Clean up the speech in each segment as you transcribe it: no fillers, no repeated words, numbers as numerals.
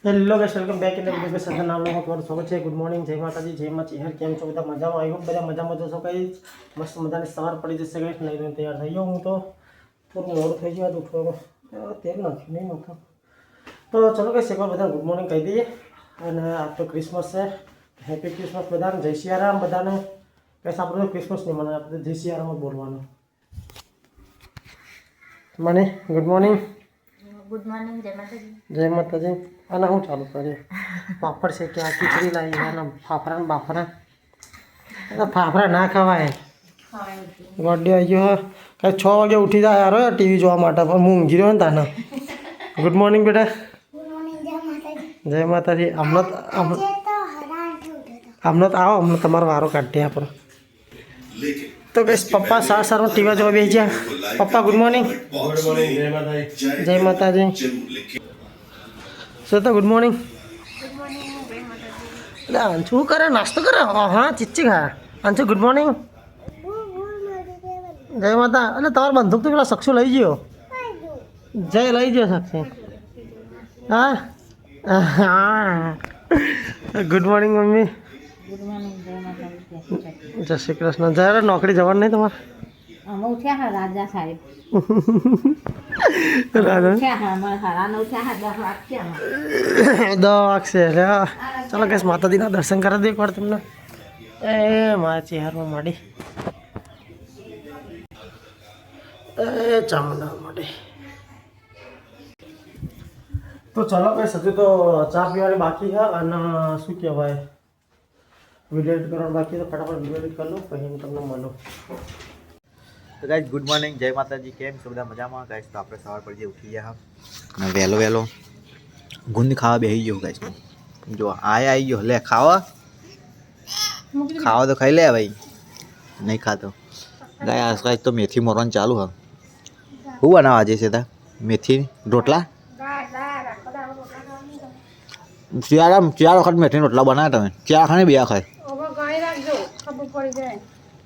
Hello guys, welcome back in the video. સાથે નામ લો તમારું સ્વાગત છે. ગુડ મોર્નિંગ, જય માતાજી, જય માં ચહેર. કેમ છો બધા? મજામાં? આવી બધા મજામાં જશો ગાઈસ. મસ્ત મજાની સવાર પડી જશે ગાઈસ. નહીં તૈયાર થઈ ગયો હું તો થોડું મોડું થઈ ગયું ઉઠવાનું, તેલ નથી નહીં નહોતો. તો ચલો ગાઈસ, એકવાર બધા ગુડ મોર્નિંગ કહી દઈએ. અને આજ તો ક્રિસમસ છે. હેપી ક્રિસમસ બધાને, જય સિયારામ બધાને. ગાઈસ આપણે તો ક્રિસમસ નહીં મને, આપણે જય સિયારામ જ બોલવાનું. મને ગુડ મોર્નિંગ. ગુડ મોર્નિંગ, જય માતાજી. જય માતાજી. અને હું ચાલુ કરીએ પાપડ છે કે આ ખીચડી લાવી અને ફાફરા ને બાફરા. ફાફરા ના ખવાય. ગોડ્યો આવી ગયો કાંઈ 6 વાગે ઉઠી જાય યાર ટીવી જોવા માટે, પણ હું ઊંઘી રહ્યો ને તાને. ગુડ મોર્નિંગ બેટા. જય માતાજી. હમણાં તો આવો, હમણાં તમારો વારો કાઢીએ આપણો. તો કહીશ પપ્પા સારમાં ટીવી જોવા બેસી ગયા. પપ્પા ગુડ મોર્નિંગ. જય માતાજી. Shweta good morning. એટલે અંશુ કરે નાસ્તો કરે? હા ચીચી ખા. Anshu good morning. જય માતા. એટલે તમારો બંદૂક તો પેલા સક્ષુ લઈ ગયો. જય લઈ ગયો સક્ષી. હા હા. Good morning mummy. Good morning, જય માતાજી. જય શ્રી કૃષ્ણ. જયારે નોકરી જવાનું નહીં તમારે? અમે ઉઠ્યા હા રાજા સાહેબ. રાજા ઉઠ્યા હા, અમારે હારાને ઉઠ્યા હા 10 વાગ્યા. 10 વાગશે એટલે હા. ચાલો કહીશ માતાજીના દર્શન કરી દે એકવાર તમને. એ મારા ચહેરમાં માડી, એ ચામુંડા માડી. તો ચાલો કહીશ હજુ તો ચા પીવાની બાકી છે અને શું કહેવાય વિડીયો એડિટ કરવાનું બાકી છે. ફટાફટ વિડીયો એડિટ કરી લો પછી હું તમને મળું. તો ગાઈઝ ગુડ મોર્નિંગ, જય માતાજી. કેમ છો બધા? મજામાં ગાઈઝ? તો આપણે સવાર પડી ઉઠી ગયા અને વહેલો ગુંદ ખાવા બેસી ગયો ગાઈઝ. જો આવી ગયો, લે ખાવા તો ખાઈ લે ભાઈ. નહીં ખાતો ગાય. આજકાલ તો મેથી મોરવાનું ચાલુ હા. શું બનાવવા આજે છે તા? મેથી રોટલા. ચાર વખત મેથી રોટલા બનાવ્યા તમે? ચાર ખાને બે ખાય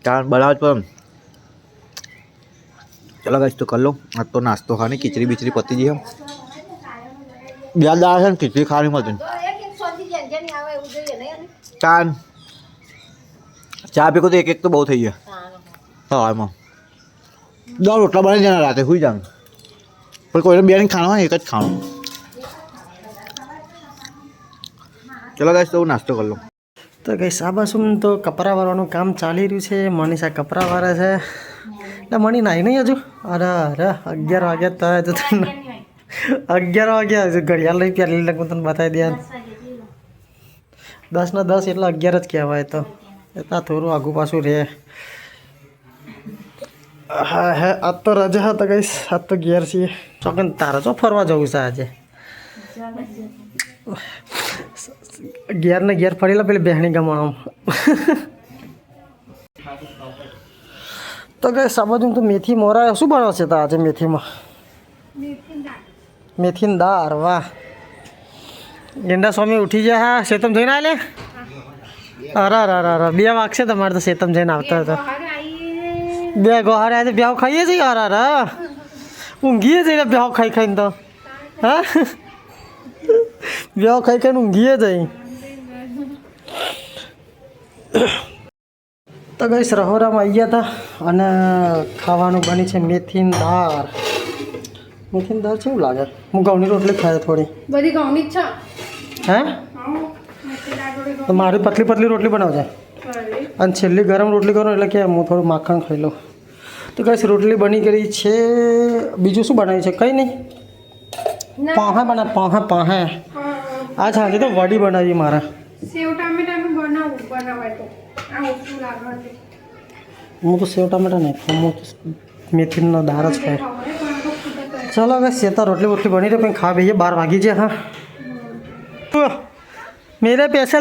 ચાર બનાવ પણ. ચલો ગાઈસ તો કરી લો. આજ તો નાસ્તો ખાવાની ખીચડી બીચડી પતી ગઈ. બે દાળ છે ને ખીચડી ખાવાની મળતી. ચા પીકો તો એક તો બહુ થઈ ગયા સવારમાં. 10 રોટલા બનાવી જાય રાતે સુઈ જવાનું, પણ કોઈને બે નહીં ખાવાનું, એક જ ખાવાનું. ચલો ગાઈસ તો નાસ્તો કરી લો. તો કઈ સાબાસુમ તો કપરા વાળવાનું કામ ચાલી રહ્યું છે. મનીષા કપરા વાળા છે. એટલે મણી નાઈ નહીં હજુ. અરે 11 વાગ્યા તો 11 વાગ્યા હજુ ઘડિયાળ લઈ પહેલી લગ તને બતાવી દે. 10 ને 10 એટલે 11 જ કહેવાય. તો એટલા થોડું આગું પાછું રહે. હા હે આજ તો રજા હતા કઈશ. આજ તો ઘેર છીએ. ચોકન તારે ચો ફરવા જવું છે આજે? ઘેર ને ઘેર ફરી લો પેલી બહેણી ગમાણો. તો કઈ સમજુ તો મેથી મોરા શું બનાવશે તો આજે? મેથીમાં મેથીની દાળ. વાહ. ગેંડા સ્વામી ઉઠી ગયા. હા શેતમ જઈને આલે. અરે 2 વાગશે તમારે તો શેતમ જઈને આવતા હતા. 2 ગોહારે આજે બ્યાવ ખાઈએ છીએ. અરે ઊંઘીએ જઈને બ્યાવ ખાઈને તો. હા બ્યાવ ખાઈને ઊંઘીએ જઈ. તો ગઈશ રહોરામાં આવી ગયા હતા અને ખાવાનું બની છે મેથીની દાળ. મેથીની દાળ કેવું લાગે? હું ઘઉંની રોટલી ખાય થોડી. બધી ઘઉંની જ છે. હે તો મારી પતલી રોટલી બનાવજે અને છેલ્લી ગરમ રોટલી કરો એટલે કે હું થોડું માખણ ખાઈ લઉં. તો કઈશ રોટલી બની ગઈ છે. બીજું શું બનાવ્યું છે? કંઈ નહીં. પાહા પાહા આ સાંજે તો વડી બનાવી મારા. સેવ ટામેટાનું બનાવાય તો આ ઓછું લાગે. હું તો સેવ ટામેટા નહીં ખાઉં, હું મેથીનો દાળ જ ખાય. ચલો હવે સેતા રોટલી બની રહી પણ ખા ભાઈએ 12 વાગી જાય. હા મેરે પૈસે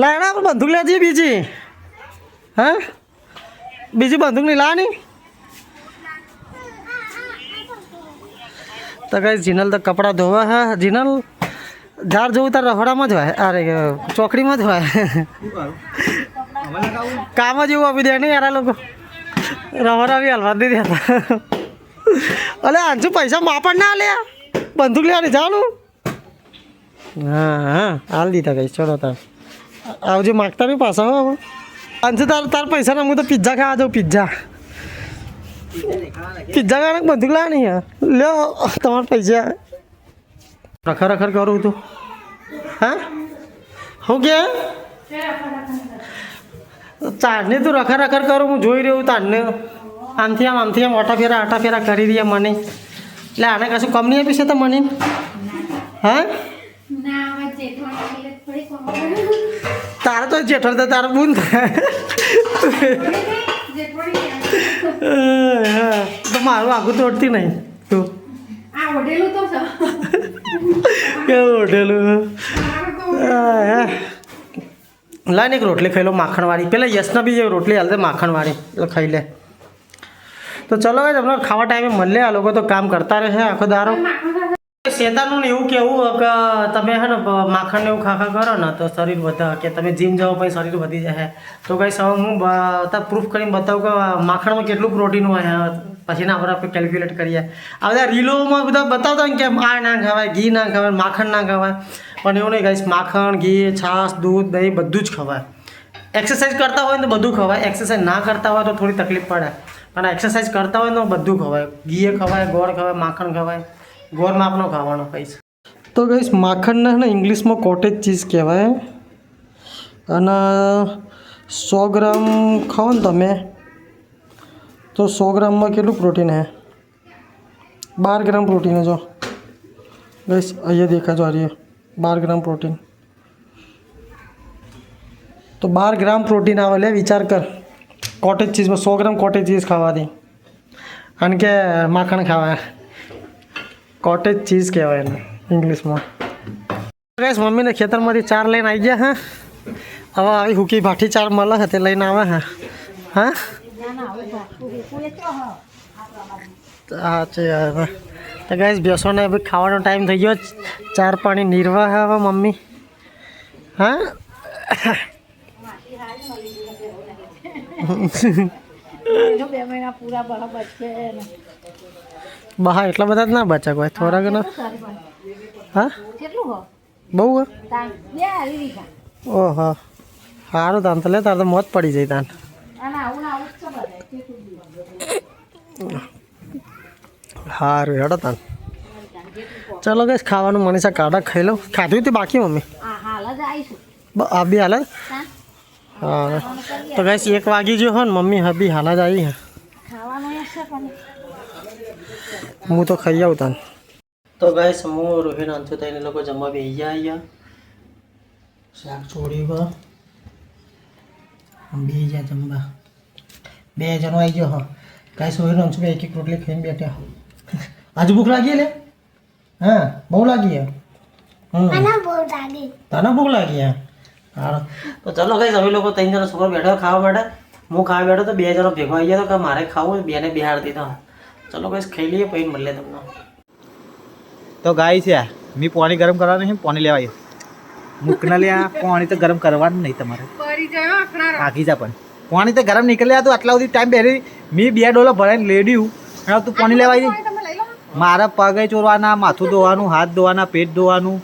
લાયણા પર બંદૂક લેજે બીજી. હા બીજી બંદૂક નહીં લાવવાની. તો કઈ જીનલ તો કપડાં ધોવા. હા જીનલ ઝાડ જોવું તાર રહોડામાં જ હોય. અરે ચોકડીમાં જ હોય. કામ જ એવું આપી દે નહીં યાર લોકો. રહોડા બી હલવા દીધા હતા. અલે આંસુ પૈસા માપડ ના લે બંદૂક લેવાની જવાનું હા હા હાલ દીધા ગઈ ચલો તાર આવજો માગતા બી પાછા હો હવે અંશે તાર પૈસા ના હું તો પિઝ્ઝા ખાવા જાઉં પિઝ્ઝા ખાને બધું લાવે નહીં લ્યો તમારા પૈસા રખા રખર કરું તું હા હું કે ચારને તું રખા રખર કરું હું જોઈ રહ્યું તારને આમથી આમ આટા ફેરા કરી રહ્યા મને એટલે આને કશું કમ નહીં આપ્યું છે તો મને હા તારે તો જેઠળ તો તારે બૂન થાય તો મારું આગું તોડતી નહીં તું કેવું ઓઢેલું લાઈને એક રોટલી ખાઈ લો માખણવાળી પેલા યશના બી રોટલી હાલતે માખણવાળી એટલે ખાઈ લે તો ચલો ભાઈ તમને ખાવા ટાઈમે મળે આ લોકો તો કામ કરતા રહે આખો દારો શેતાનનું એવું કેવું કે તમે હે ને માખણને એવું ખાખા કરો ને તો શરીર વધે કે તમે જીમ જાઓ પછી શરીર વધી જાય તો કંઈ હું પ્રૂફ કરીને બતાવું કે માખણમાં કેટલું પ્રોટીન હોય પછી ના આપણે કેલ્ક્યુલેટ કરીએ આ બધા રીલોમાં બધા બતાવતા હોય કે આ ના ખવાય ઘી ના ખવાય માખણ ના ખવાય પણ એવું નહીં ગાઈસ માખણ ઘી છાશ દૂધ દહીં બધું જ ખવાય એક્સરસાઇઝ કરતા હોય તો બધું ખવાય એક્સરસાઇઝ ના કરતા હોય તો થોડી તકલીફ પડે અને એક્સરસાઇઝ કરતા હોય તો બધું ખવાય ઘી ખવાય ગોળ ખવાય માખણ ખવાય ગોળ માપનો ખાવાનો કહીશ તો ગાઈસ માખણને ને ઇંગ્લિશમાં કોટેજ ચીઝ કહેવાય અને 100 ગ્રામ ખાઓ ને તમે તો 100 ગ્રામમાં કેટલું પ્રોટીન હે 12 ગ્રામ પ્રોટીન है जो गाइस અહીંયા દેખાજો આ રહ્યો 12 ગ્રામ પ્રોટીન તો 12 ગ્રામ પ્રોટીન આવે લે વિચાર કર કોટેજ ચીઝમાં 100 ગ્રામ કોટેજ ચીઝ ખાવાથી અને કે માખણ ખાવા કોટેજ ચીઝ કહેવાય એને ઇંગ્લિશમાં ગાઈસ મમ્મીને ખેતરમાંથી ચાર લઈને આવી ગયા હા હવે આવી હુકી ભાઠી ચાર મળે છે તે લઈને આવે હા હા સાચી વાત તો ગાઈસ બેસોને હવે ખાવાનો ટાઈમ થઈ ગયો ચાર પાણી નિર્વાહ હવે મમ્મી હા બહા એટલા બધા જ ના બચા કોઈ થોડા ઘણા હા બહુ ઓહો સારું તાન તો લે તાર તો મોત પડી જાય તાન સારું હેડો તાન ચલો ગઈશ ખાવાનું મનીષા કાઢા ખાઈ લો ખાધું તે બાકી મમ્મી આ બી હાલ હા તો ગઈશ 1 વાગી ગયો હો ને મમ્મી હબી હાલ જ આવી હે હું તો ખાઈ આવું તાન તો ગાઈસ હું રોહિણ અંતુ થઈને લોકો જમવા બેસી ગયા શાક છોડી ગયો બે જા જમવા 2 જણો આવી ગયો હા ગાઈસ રોહિણ અંતુ એક એક રોટલી ખાઈને બેઠા આજે ભૂખ લાગી લે હા બહુ લાગી તને ભૂખ લાગી હા તો ચલો ગાઈસ અમે લોકો 3 જણા છોકરા બેઠા ખાવા માટે હું ખાવા બેઠો તો 2 જણો ભેગો આવી ગયા તો કે મારે ખાવું બેને બિહાર દીધો ચલો ગાઈસ ખાઈ લઈએ પછી મળીએ તમને તો ગાય છે મેં પાણી ગરમ કરવાનું નહીં પાણી લેવા આવ્યો મૂકના લે પાણી તો ગરમ કરવાનું નહીં તમારે આખી જા પણ પાણી તો ગરમ નીકળ્યા તો આટલા સુધી ટાઈમ બેરી મેં 2 ડોલો ભરાઈને લેડ્યું અને તું પાણી લેવા આવી મારા પગે ચોરવાના માથું ધોવાનું હાથ ધોવાના પેટ ધોવાનું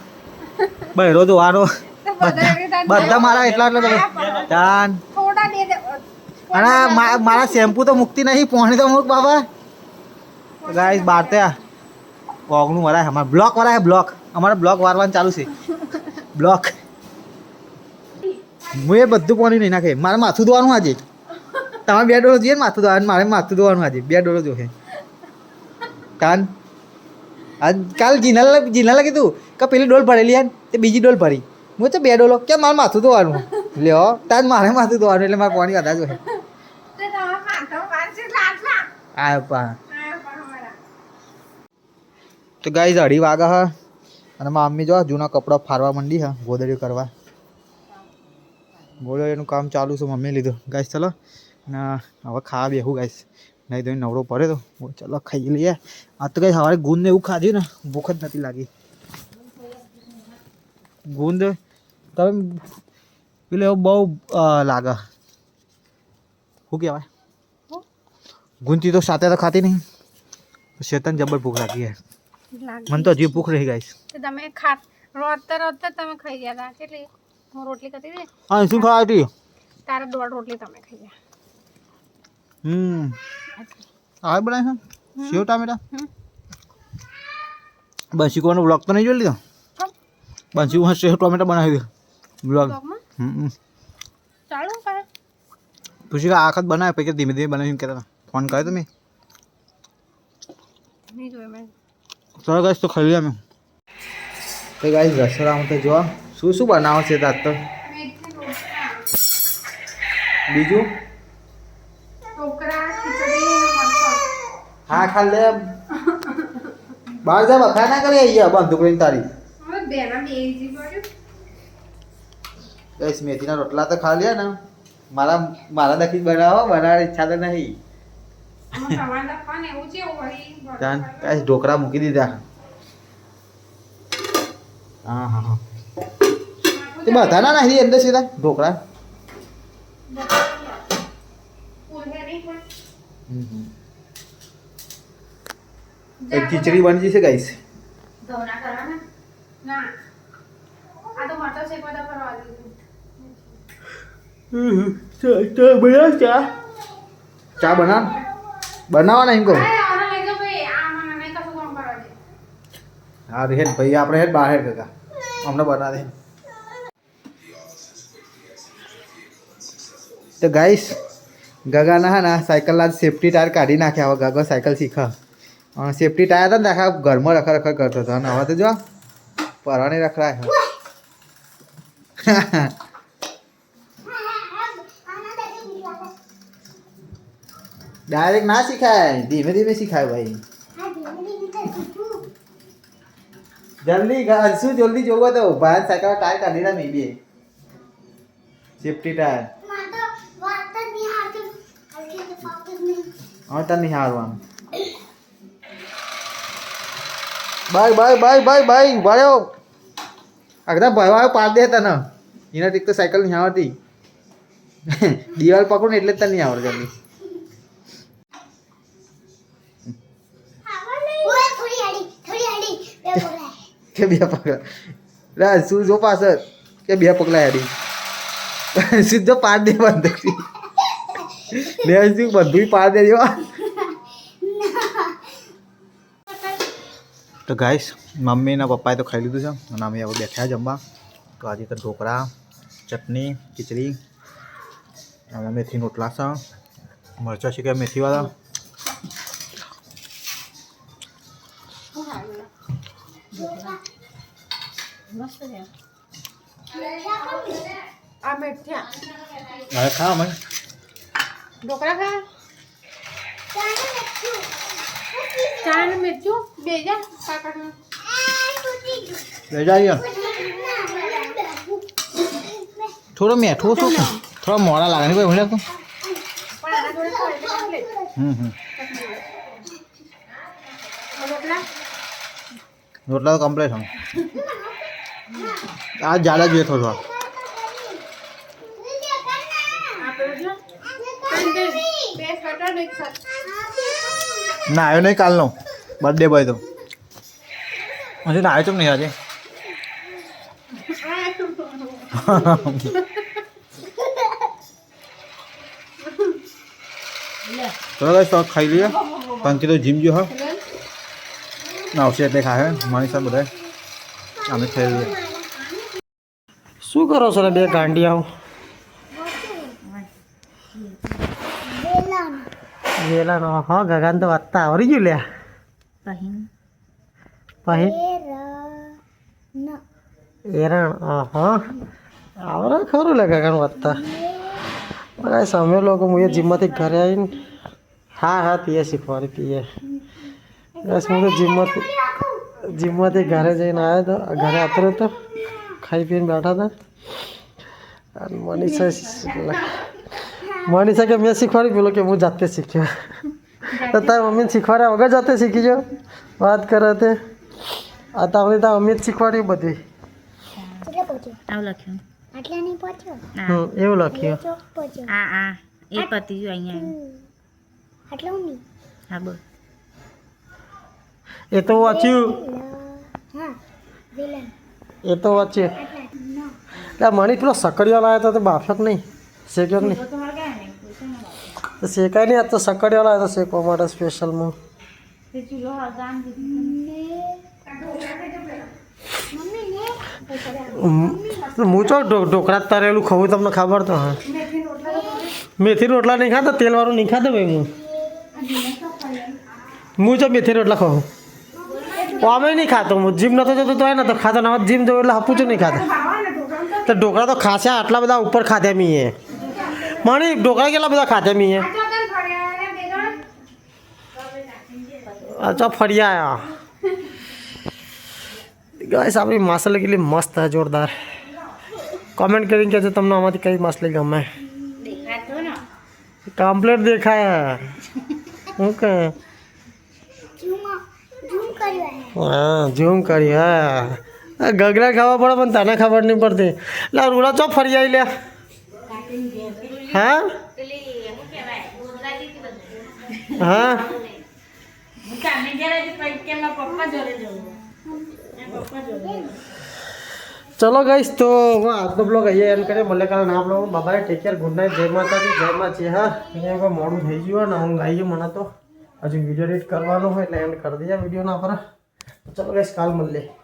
બહેરો ધોવાનો બધા મારા એટલા તાન અને મારા શેમ્પુ તો મૂકતી નહીં પાણી તો મૂક બાબા ગાઈસ બાર ત્યાં કોગનું વરાય અમારે બ્લોક વરાય બ્લોક અમારે બ્લોક વારવાનું ચાલુ છે બ્લોક હું એ બધું પાણી નહીં નાખે મારે માથું ધોવાનું આજે તમારે 2 ડોલો જોઈએ ને માથું ધોવાનું મારે માથું ધોવાનું આજે 2 ડોલો જોઈએ કાન આજ કાલ જીનાલે કીધું કે પેલી ડોલ ભરેલી યાર તે બીજી ડોલ ભરી હું તો 2 ડોલો કેમ મારે માથું ધોવાનું લ્યો તાજ મારે માથું ધોવાનું એટલે મારે પાણી વધારે જોઈએ આ પા તો ગાઈઝ 2:30 વાગ્યા હા અને મારા મમ્મી જો જૂના કપડાં ફારવા માંડી હા ગોદડીઓ કરવા ગોદડીનું કામ ચાલુ છે મમ્મી લીધું ગાઈઝ ચલો ને હવે ખાવા બેહું ગાઈઝ નહીં તો નવરો પડે તો ચલો ખાઈ લઈએ આ તો ગાઈઝ સવારે ગુંદ એવું ખાધું ને ભૂખ જ નથી લાગી ગુંદ તમે પેલું એવું બહુ લાગે શું કહેવાય ગુંદથી તો સાથે તો ખાતી નહીં શેતન જબર ભૂખ લાગી હે મને તો હજી ભૂખ રહી ગાઈસ તમે રોટતા તમે ખાઈ ગયા હતા કેટલી હું રોટલી કરતી હતી હા શું ખાવા હતી તારે 1.5 રોટલી તમે ખાઈ ગયા આ બનાવી છે સેવ ટામેટા બંસી કોનો બ્લોગ તો નહીં જોઈ લીધો બંસી હું સેવ ટામેટા બનાવી દે બ્લોગ ચાલુ કરે પૂછી કે આખત બનાવે પછી ધીમે ધીમે બનાવીને કહેતા ફોન કર્યો તમે નહીં જોયું મેં ચાલો ગાઈસ તો ખાઈ અમે તો ગાઈસ રસોડામાં તો જો શું શું બનાવો છે તાત તો બીજું ટોકરા ખીચડી મરચો હા ખા લે બહાર જા બખા ના કરી આવી બંદૂક લઈને તારી હવે બેના બેજી પડ્યું ગાઈસ મેથીના રોટલા તો ખા લ્યા ને મારા દખી બનાવવાની ઈચ્છા તો નહીં તમારે લખવાનું એવું છે વળી જાન ગાઈસ ઢોકળા મૂકી દીધા હા હા હા તે બધા ના નહીં અંદર સીધા ઢોકળા ખીચડી બની જશે ગાઈસ ધોના કરવાના ના આ તો મટર શેકવા કરવા દીધું ચા બનાવવાના એમ કહું હા હેડ ભાઈ આપણે હેડ બહાર હેડ કાકા અમને બના દે તો ગાઈસ ગગાના હા ના સાયકલના સેફટી ટાયર કાઢી નાખ્યા હવે ગગો સાયકલ શીખા સેફટી ટાયર હતા ને આખા ઘરમાં રખા કરતો હતો અને હવે તો જો પરવાની રખડાય ડાયરેક્ટ ના શીખાય ધીમે ધીમે શીખાય ભાઈ જલ્દી જલ્દી જોવો તો ભાઈ સાયકલ ટાયર કાઢી ના મેં સેફટી ટાયર હા તને નહીં હારવાનું બાય ભાઈઓ આગળ ભાઈ પાડ દે તને એના ટીક તો સાયકલ નહીં આવડતી દિવાલ પકડું ને એટલે જ તને નહીં આવડે જલ્દી કે બે પગલા રાજ શું જો પાછળ કે બે પગલા હેડી સીધો પાડ દે બંધ લે શું બધું પાડ દે જો તો ગાઈસ મમ્મીના પપ્પાએ તો ખાઈ લીધું છે અને અમે હવે બેઠા જમવા તો આજે તો ઢોકળા ચટણી ખીચડી અને મેથી રોટલા છે મરચાં છે કે મેથીવાળા આ મેઠિયા હવે ખા અમે ઢોકળા ખા ચા ને મેઠું બે જા પાકડમાં લઈ જાય થોડો મેઠું શું થોડા મોડા લાગે ને ભાઈ ભણ્યા તો પણ આના જોડે ખાવ એટલે કમ્પ્લીટ રોટલા તો કમ્પ્લીટ હમ આ જાડા જોઈએ થોડો ના આવ્યો નહીં કાલનો બર્થડે બોય તો હજી ના આવ્યો ચમ નહીં આજે ચલો ગાઈસ તો ખાઈ લઈએ પંકી તો જીમ ગયો હા આવશે એટલે ખાય મારી સાથે બધા અમે ખાઈ લઈએ શું કરો છો બે ગાંડિયાઓ વેલાનો હા ગગાન તો વાંચતા આવડી ગયું લ્યા પછી એરણ હા આવડે ખરું લે ગગાન વાંચતા બસ અમે લોકો હું જીમમાંથી ઘરે આવીને હા પીએ શીખવાડી પીએ બસ હું તો જીમમાંથી ઘરે જઈને આવ્યો તો ઘરે આતરો હતો ખાઈ પીને બેઠા હતા અને મનીષા કે મેં શીખવાડી પેલો કે હું જાતે શીખ્યો તો તારી મમ્મીને શીખવાડ્યા વગર જાતે શીખી જાઓ વાત કરે તે આ તો આપણે તાર મમ્મી જ શીખવાડ્યું બધી આવું લખ્યું આટલા નહીં પહોંચ્યો એવું લખ્યું આ એ પતી ગયું અહીંયા આટલું નહીં હા બોલ એ તો વાંચ્યું હા વિલન એ તો વચ્ચે એટલે મણી પેલો સકડીઓ લાવ્યો તો બાફ્યો કે નહીં શેક્યો કે નહીં તો શેકાય નહીં આ તો સકડીઓ લાવ્યો તો શેકવા માટે સ્પેશિયલમાં હું ચો ઢોકળા તરેલું ખાવું તમને ખબર તો હા મેથી રોટલા નહીં ખાતો તેલવાળું નહીં ખાતો ભાઈ હું ચો મેથી રોટલા ખાઉં અમે નહીં ખાતો હું જીમ નતો જતો તો નતો ખાતો ને જીમ જવું એટલે હપું છું નહીં ખાતો તો ઢોકળા તો ખાસ્યા આટલા બધા ઉપર ખાધ્યા મીએ મણી ઢોકળા કેટલા બધા ખાધ્યા મીએ અચ્છા ફરી આયા ગાઈસ આપણી માછલી કેટલી મસ્ત છે જોરદાર કમેન્ટ કરીને કહેજો તમને આમાંથી કઈ માછલી ગમે કમ્પ્લીટ દેખાય હું કે હા ઝૂમ કરી હા ગગડા ખાવા પડે પણ તને ખબર નહીં પડતી એટલે રૂડા ચો ફરી આવી લે હા હા ચલો ગાઈસ તો આજનો બ્લોગ અહીંયા એન્ડ કરીએ મળે કાલે ના બ્લોગ બાબાએ ટેક કેર ગુડ નાઇટ જય માતાજી જય માછી હા અહીંયા મોડું થઈ ગયું ને હું ગાઈ ગયું મને તો હજુ વિડીયો એડિટ કરવાનો હોય એટલે એન્ડ કરી દઈએ વિડીયોના પર ચલો ગાઈસ કાલ મળીએ